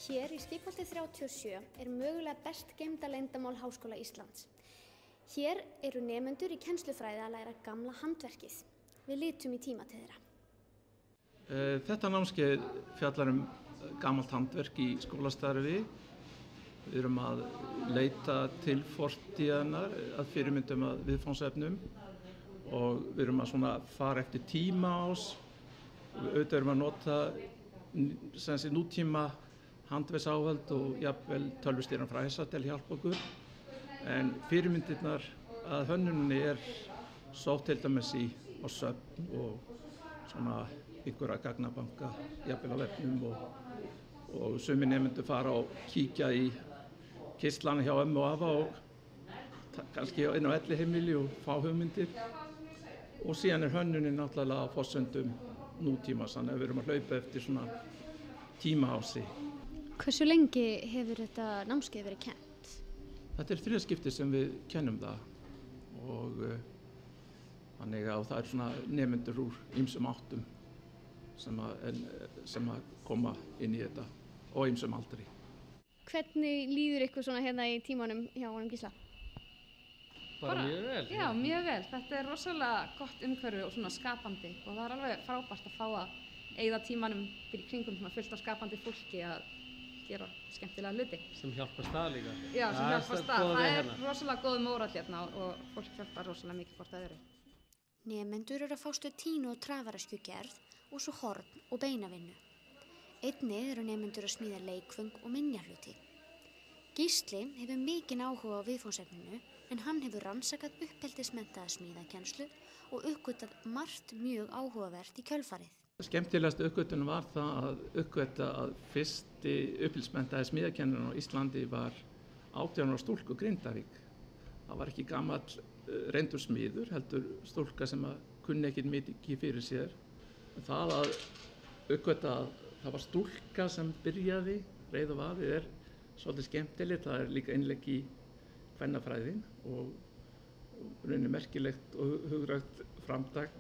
Hér í Skipholti 37 mögulega best geymda leyndarmál Háskóla Íslands. Hér eru nemendur í kennslufræði að læra gamla handverkið. Við litum í tíma til þeirra. Þetta námskeið fjallar gamalt handverk í skólastarfi. Við erum að leita til fortíðarinnar að fyrirmyndum að viðfangsefnum og við erum að fara eftir tímaás. Auðvitað erum að nota nútíma handverksáhöld og jafnvel tölvustýran fræsa til að hjálpa okkur. En fyrirmyndirnar að hönnuninni sótt til dæmis á söfn og einhverja gagnabanka, jafnvel á vefnum og sumir nemendur fara og kíkja í kistlana hjá ömmu og afa og kannski inn á elliheimili og fá hugmyndir. Og síðan hönnunin náttúrulega á forsendum nútímans, þannig að við erum að hlaupa eftir tímaási. Hversu lengi hefur þetta námskeið verið kennt? Þetta þriðja skipti sem við kennum það og þannig að það nemendur úr ýmsum áttum sem að koma inn í þetta og ýmsum aldri. Hvernig líður ykkur hérna í tímanum hjá honum Gísla? Bara mjög vel. Já, mjög vel. Þetta rosalega gott umhverfi og skapandi og það alveg frábært að fá að eyða tímanum fyrir kringum fullt af skapandi fólki að gera skemmtilega hluti. Sem hjálpast það líka. Já, sem hjálpast það. Það rosalega góð mórall hérna og fólk hjálpar rosalega mikið hvort öðru. Nemendur eru að fást við tínu og traðaraskjugerð og svo horn og beinavinnu. Einnig eru nemendur að smíða leikföng og minjahluti. Gísli hefur mikinn áhuga á viðfangsefninu en hann hefur rannsakað uppeldismenntaða smíðakennslu og uppgötvað margt mjög áhugavert í kjölfarið. Skemmtilegasta uppgötvun var það að uppgötva að fyrsti uppeldismenntaði smíðakennarinn á Íslandi var 18 ára stúlka úr Grindavík. Það var ekki gamall reyndur smíður, heldur stúlka sem kunni ekkert mikið fyrir sér. Það að uppgötva að það var stúlka sem byrjaði reið og vaðið svolítið skemmtilegt. Það líka innlegg í kvennafræðin og rauninni merkilegt og hugrækt framtak.